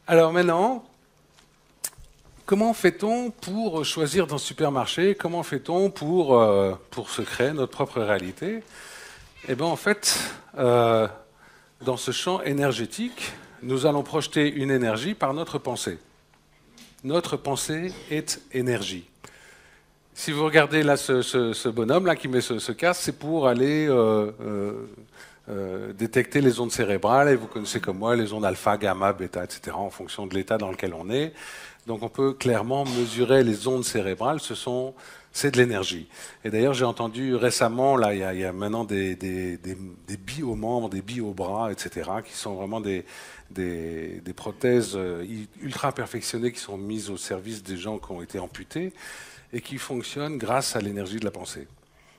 Alors maintenant, comment fait-on pour choisir dans le supermarché? Comment fait-on pour se créer notre propre réalité? Eh bien, en fait, dans ce champ énergétique, nous allons projeter une énergie par notre pensée. Notre pensée est énergie. Si vous regardez là ce bonhomme là qui met ce casque, c'est pour aller détecter les ondes cérébrales, et vous connaissez comme moi les ondes alpha, gamma, bêta, etc., en fonction de l'état dans lequel on est. Donc on peut clairement mesurer les ondes cérébrales, c'est de l'énergie. Et d'ailleurs, j'ai entendu récemment, là, il y a maintenant des biomembres, des biobras, etc., qui sont vraiment des prothèses ultra perfectionnées qui sont mises au service des gens qui ont été amputés et qui fonctionnent grâce à l'énergie de la pensée.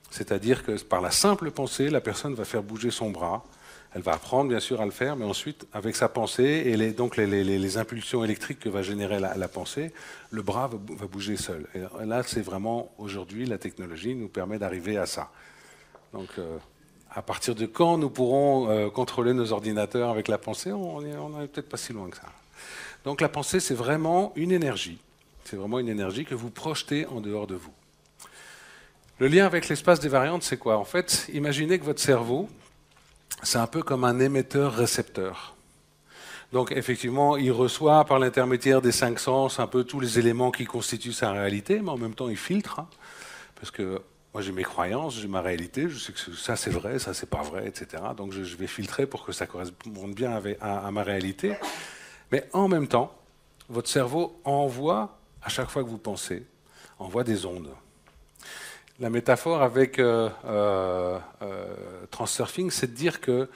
C'est-à-dire que par la simple pensée, la personne va faire bouger son bras. Elle va apprendre bien sûr à le faire, mais ensuite, avec sa pensée et donc les impulsions électriques que va générer la pensée, le bras va bouger seul. Et là, c'est vraiment aujourd'hui, la technologie nous permet d'arriver à ça. Donc, à partir de quand nous pourrons contrôler nos ordinateurs avec la pensée, on n'est peut-être pas si loin que ça. Donc, la pensée, c'est vraiment une énergie. C'est vraiment une énergie que vous projetez en dehors de vous. Le lien avec l'espace des variantes, c'est quoi? En fait, imaginez que votre cerveau, c'est un peu comme un émetteur-récepteur. Donc effectivement, il reçoit par l'intermédiaire des cinq sens un peu tous les éléments qui constituent sa réalité, mais en même temps, il filtre. Parce que moi, j'ai mes croyances, j'ai ma réalité, je sais que ça c'est vrai, ça c'est pas vrai, etc. Donc je vais filtrer pour que ça corresponde bien à ma réalité. Mais en même temps, votre cerveau envoie, à chaque fois que vous pensez, envoie des ondes. La métaphore avec Transurfing, c'est de dire que,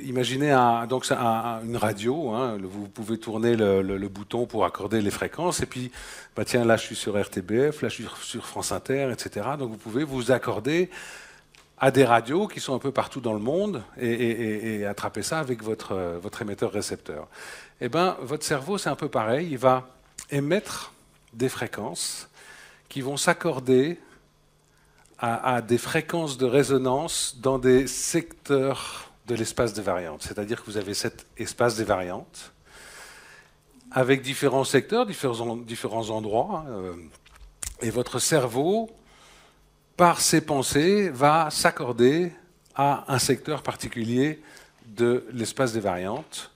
imaginez une radio, hein, vous pouvez tourner le bouton pour accorder les fréquences, et puis, bah tiens, là je suis sur RTBF, là je suis sur France Inter, etc. Donc vous pouvez vous accorder à des radios qui sont un peu partout dans le monde et attraper ça avec votre émetteur-récepteur. Eh bien, votre cerveau, c'est un peu pareil, il va émettre des fréquences qui vont s'accorder à des fréquences de résonance dans des secteurs de l'espace des variantes. C'est-à-dire que vous avez cet espace des variantes avec différents secteurs, différents endroits, et votre cerveau, par ses pensées, va s'accorder à un secteur particulier de l'espace des variantes,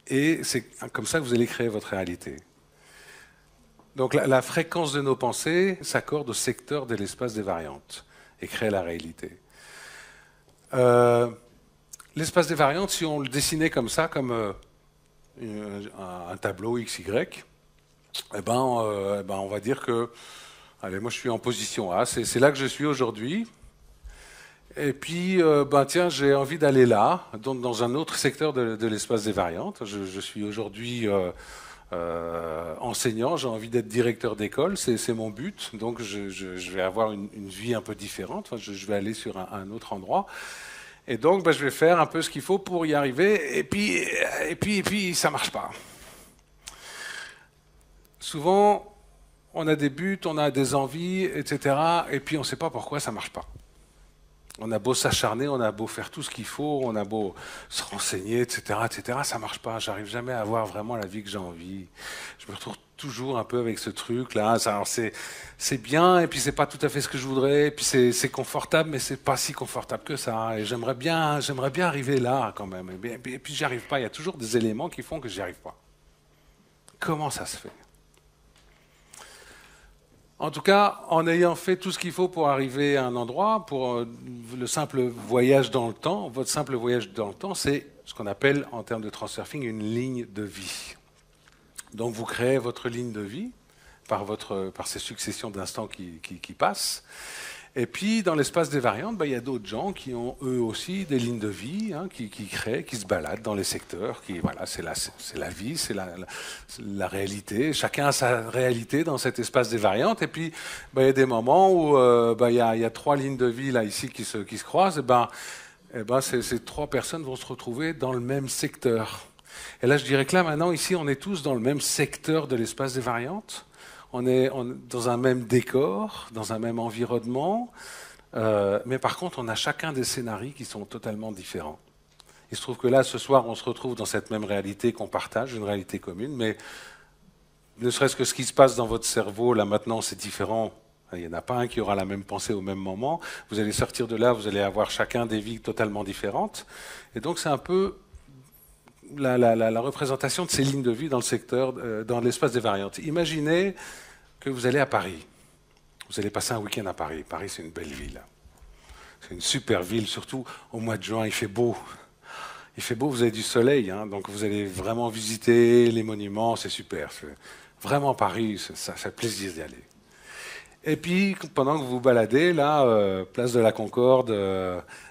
et c'est comme ça que vous allez créer votre réalité. Donc la fréquence de nos pensées s'accorde au secteur de l'espace des variantes et crée la réalité. L'espace des variantes, si on le dessinait comme ça, comme un tableau XY, on va dire que, allez, moi je suis en position A, c'est là que je suis aujourd'hui. Et puis, tiens, j'ai envie d'aller là, donc dans un autre secteur de l'espace des variantes. Je suis aujourd'hui enseignant, j'ai envie d'être directeur d'école, c'est mon but, donc je vais avoir une vie un peu différente, enfin, je vais aller sur un autre endroit, et donc je vais faire un peu ce qu'il faut pour y arriver, et puis ça marche pas. Souvent, on a des buts, on a des envies, etc., et puis on ne sait pas pourquoi ça marche pas. On a beau s'acharner, on a beau faire tout ce qu'il faut, on a beau se renseigner, etc., ça marche pas. J'arrive jamais à avoir vraiment la vie que j'ai envie. Je me retrouve toujours un peu avec ce truc-là. C'est bien, et puis c'est pas tout à fait ce que je voudrais, et puis c'est confortable, mais c'est pas si confortable que ça. Et j'aimerais bien arriver là quand même. Et puis j'y arrive pas. Il y a toujours des éléments qui font que j'y arrive pas. Comment ça se fait? En tout cas, en ayant fait tout ce qu'il faut pour arriver à un endroit, pour le simple voyage dans le temps, votre simple voyage dans le temps, c'est ce qu'on appelle en termes de transurfing une ligne de vie. Donc vous créez votre ligne de vie par ces successions d'instants qui passent. Et puis, dans l'espace des variantes, il y a d'autres gens qui ont eux aussi des lignes de vie, hein, qui créent, qui se baladent dans les secteurs. Voilà, c'est la vie, c'est la réalité. Chacun a sa réalité dans cet espace des variantes. Et puis, il y a des moments où il y a trois lignes de vie là ici qui se croisent. Ces trois personnes vont se retrouver dans le même secteur. Et là, je dirais que là, maintenant, ici, on est tous dans le même secteur de l'espace des variantes. On est dans un même décor, dans un même environnement, mais par contre, on a chacun des scénarios qui sont totalement différents. Il se trouve que là, ce soir, on se retrouve dans cette même réalité qu'on partage, une réalité commune, mais ne serait-ce que ce qui se passe dans votre cerveau, là maintenant, c'est différent. Il n'y en a pas un qui aura la même pensée au même moment. Vous allez sortir de là, vous allez avoir chacun des vies totalement différentes. Et donc, c'est un peu la représentation de ces lignes de vie dans le secteur, dans l'espace des variantes. Imaginez que vous allez à Paris. Vous allez passer un week-end à Paris. Paris, c'est une belle ville. C'est une super ville, surtout au mois de juin, il fait beau. Il fait beau, vous avez du soleil, hein, donc vous allez vraiment visiter les monuments, c'est super. Vraiment Paris, ça fait plaisir d'y aller. Et puis, pendant que vous vous baladez, là, place de la Concorde,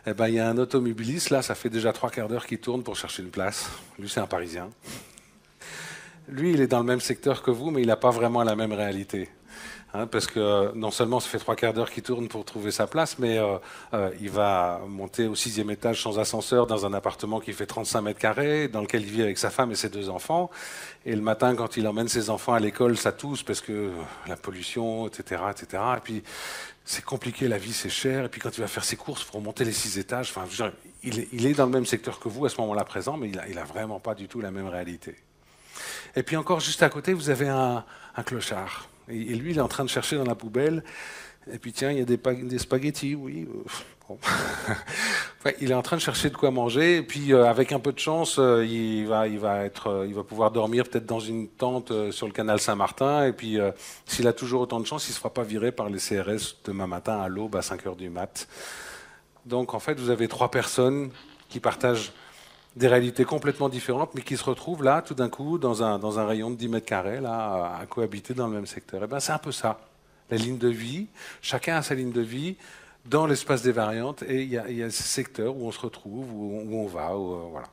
eh ben, il y a un automobiliste, là, ça fait déjà 3 quarts d'heure qu'il tourne pour chercher une place. Lui, c'est un Parisien. Lui, il est dans le même secteur que vous, mais il n'a pas vraiment la même réalité. Hein, parce que non seulement ça fait 3 quarts d'heure qu'il tourne pour trouver sa place, mais il va monter au 6e étage sans ascenseur dans un appartement qui fait 35 mètres carrés, dans lequel il vit avec sa femme et ses 2 enfants. Et le matin, quand il emmène ses enfants à l'école, ça tousse parce que la pollution, etc., etc. Et puis c'est compliqué, la vie c'est cher. Et puis quand il va faire ses courses pour monter les 6 étages, enfin, je veux dire, il est dans le même secteur que vous à ce moment-là présent, mais il a vraiment pas du tout la même réalité. Et puis encore juste à côté, vous avez un clochard. Et lui, il est en train de chercher dans la poubelle. Et puis tiens, il y a des spaghettis, oui. Bon. Ouais, il est en train de chercher de quoi manger. Et puis avec un peu de chance, il va pouvoir dormir peut-être dans une tente sur le canal Saint-Martin. Et puis s'il a toujours autant de chance, il ne se fera pas virer par les CRS demain matin à l'aube à 5 heures du mat. Donc en fait, vous avez 3 personnes qui partagent des réalités complètement différentes, mais qui se retrouvent là, tout d'un coup, dans un rayon de 10 mètres carrés, là, à cohabiter dans le même secteur. Et ben, c'est un peu ça, la ligne de vie. Chacun a sa ligne de vie dans l'espace des variantes, et il y a ces secteurs où on se retrouve, où on va, voilà.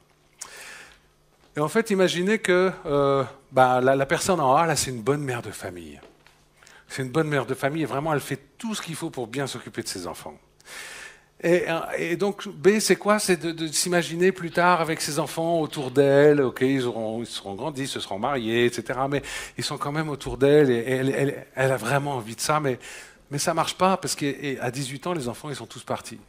Et en fait, imaginez que la personne en A, là, c'est une bonne mère de famille. C'est une bonne mère de famille, et vraiment, elle fait tout ce qu'il faut pour bien s'occuper de ses enfants. Et donc, B, c'est quoi? C'est de s'imaginer plus tard avec ses enfants autour d'elle. Ok, ils seront grandis, se seront mariés, etc. Mais ils sont quand même autour d'elle et elle a vraiment envie de ça. Mais ça ne marche pas parce qu'à 18 ans, les enfants, ils sont tous partis.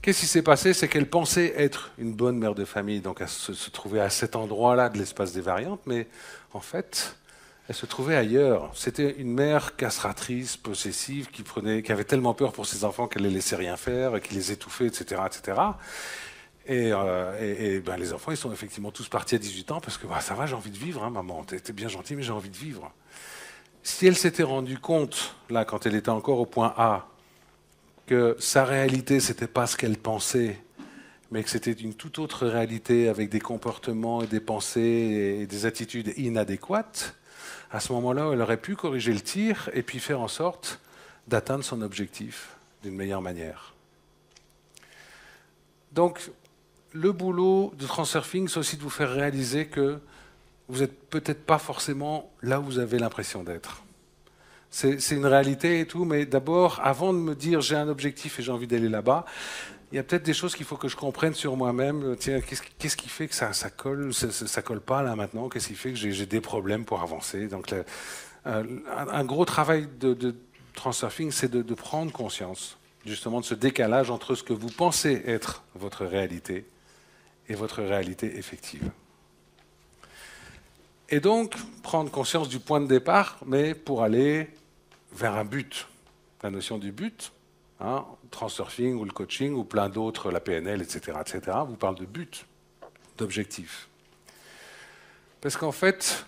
Qu'est-ce qui s'est passé? C'est qu'elle pensait être une bonne mère de famille, donc elle se trouvait à cet endroit-là de l'espace des variantes. Mais en fait, elle se trouvait ailleurs. C'était une mère castratrice, possessive, qui avait tellement peur pour ses enfants qu'elle les laissait rien faire, qui les étouffait, etc., etc. Et ben, les enfants, ils sont effectivement tous partis à 18 ans parce que ça va, j'ai envie de vivre, hein, maman. T'es bien gentille, mais j'ai envie de vivre. Si elle s'était rendue compte, là, quand elle était encore au point A, que sa réalité, c'était pas ce qu'elle pensait, mais que c'était une toute autre réalité avec des comportements et des pensées et des attitudes inadéquates, à ce moment-là, elle aurait pu corriger le tir et puis faire en sorte d'atteindre son objectif d'une meilleure manière. Donc, le boulot de Transurfing, c'est aussi de vous faire réaliser que vous n'êtes peut-être pas forcément là où vous avez l'impression d'être. C'est une réalité et tout, mais d'abord, avant de me dire j'ai un objectif et j'ai envie d'aller là-bas, il y a peut-être des choses qu'il faut que je comprenne sur moi-même. Tiens, qu'est-ce qui fait que ça colle pas là maintenant? Qu'est-ce qui fait que j'ai des problèmes pour avancer? Donc, un gros travail de Transurfing, c'est de prendre conscience justement de ce décalage entre ce que vous pensez être votre réalité et votre réalité effective. Et donc, prendre conscience du point de départ, mais pour aller vers un but. La notion du but, hein, Transurfing ou le coaching ou plein d'autres, la PNL, etc., vous parle de but, d'objectif. Parce qu'en fait,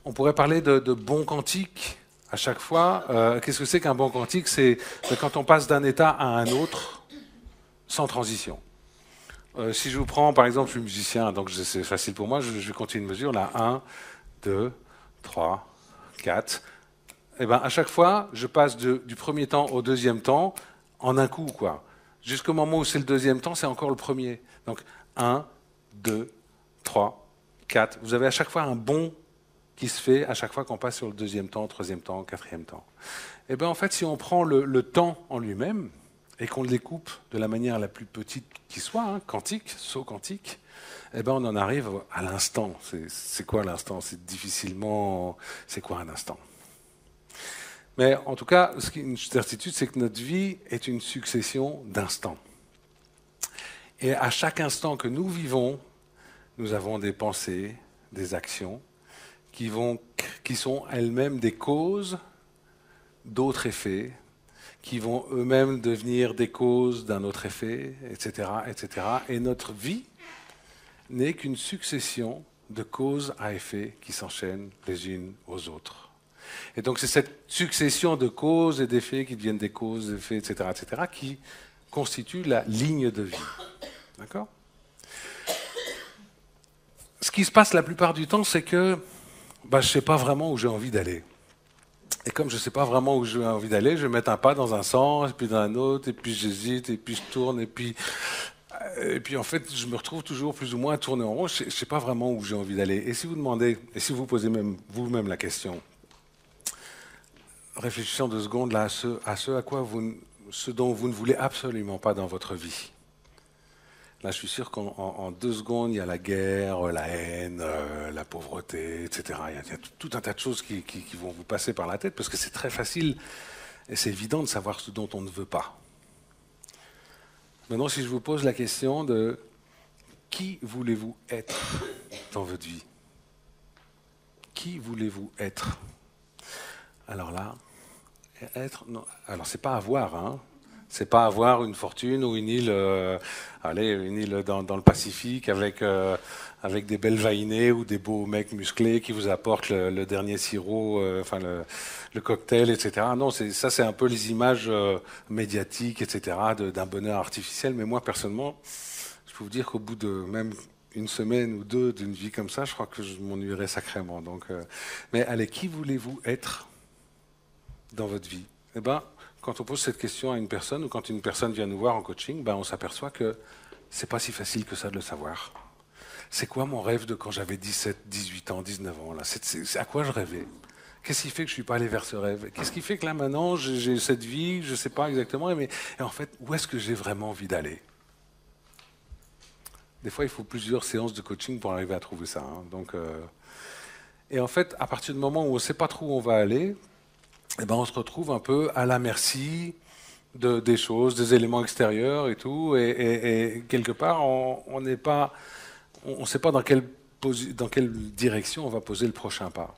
on pourrait parler de bon quantique à chaque fois. Qu'est-ce que c'est qu'un bon quantique? C'est quand on passe d'un état à un autre sans transition. Si je vous prends, par exemple, je suis musicien, donc c'est facile pour moi, je vais compter une mesure, là, 1, 2, 3, 4. Et ben, à chaque fois, je passe du premier temps au deuxième temps en un coup, quoi. Jusqu'au moment où c'est le deuxième temps, c'est encore le premier. Donc 1, 2, 3, 4. Vous avez à chaque fois un bond qui se fait à chaque fois qu'on passe sur le deuxième temps, troisième temps, quatrième temps. Et bien en fait, si on prend le temps en lui-même et qu'on le découpe de la manière la plus petite qui soit, hein, quantique, saut quantique, eh ben on en arrive à l'instant. C'est quoi l'instant? C'est difficilement... C'est quoi un instant? Mais en tout cas, une certitude, c'est que notre vie est une succession d'instants. Et à chaque instant que nous vivons, nous avons des pensées, des actions qui sont elles-mêmes des causes d'autres effets, qui vont eux-mêmes devenir des causes d'un autre effet, etc., etc. Et notre vie n'est qu'une succession de causes à effet qui s'enchaînent les unes aux autres. Et donc c'est cette succession de causes et d'effets qui deviennent des causes, d'effets, etc., etc., qui constitue la ligne de vie. D'accord ? Ce qui se passe la plupart du temps, c'est que je ne sais pas vraiment où j'ai envie d'aller. Et comme je ne sais pas vraiment où j'ai envie d'aller, je vais mettre un pas dans un sens, et puis dans un autre, et puis j'hésite, et puis je tourne, et puis en fait, je me retrouve toujours plus ou moins à tourner en rond. Je ne sais pas vraiment où j'ai envie d'aller. Et si vous demandez, et si vous posez même vous-même la question, réfléchissons 2 secondes là à ce dont vous ne voulez absolument pas dans votre vie. Là, je suis sûr qu'en 2 secondes, il y a la guerre, la haine, la pauvreté, etc. Il y a tout un tas de choses qui vont vous passer par la tête parce que c'est très facile et c'est évident de savoir ce dont on ne veut pas. Maintenant, si je vous pose la question de qui voulez-vous être dans votre vie? Qui voulez-vous être? Alors là, être, non. Alors c'est pas avoir, hein. C'est pas avoir une fortune ou une île, une île dans le Pacifique avec des belles vahinées ou des beaux mecs musclés qui vous apportent le dernier sirop, le cocktail, etc. Non, ça c'est un peu les images médiatiques, etc. d'un bonheur artificiel. Mais moi personnellement, je peux vous dire qu'au bout de même une semaine ou 2 d'une vie comme ça, je crois que je m'ennuierais sacrément. Donc, mais allez, qui voulez-vous être dans votre vie? Eh ben, quand on pose cette question à une personne ou quand une personne vient nous voir en coaching, on s'aperçoit que c'est pas si facile que ça de le savoir. C'est quoi mon rêve de quand j'avais 17, 18 ans, 19 ans là? C'est à quoi je rêvais? Qu'est-ce qui fait que je suis pas allé vers ce rêve? Qu'est-ce qui fait que là maintenant j'ai cette vie, je sais pas exactement, mais et en fait, où est-ce que j'ai vraiment envie d'aller? Des fois, il faut plusieurs séances de coaching pour arriver à trouver ça. Hein. Donc, et en fait, à partir du moment où on ne sait pas trop où on va aller, on se retrouve un peu à la merci des choses, des éléments extérieurs et tout. Et quelque part, on ne sait pas dans quelle direction on va poser le prochain pas.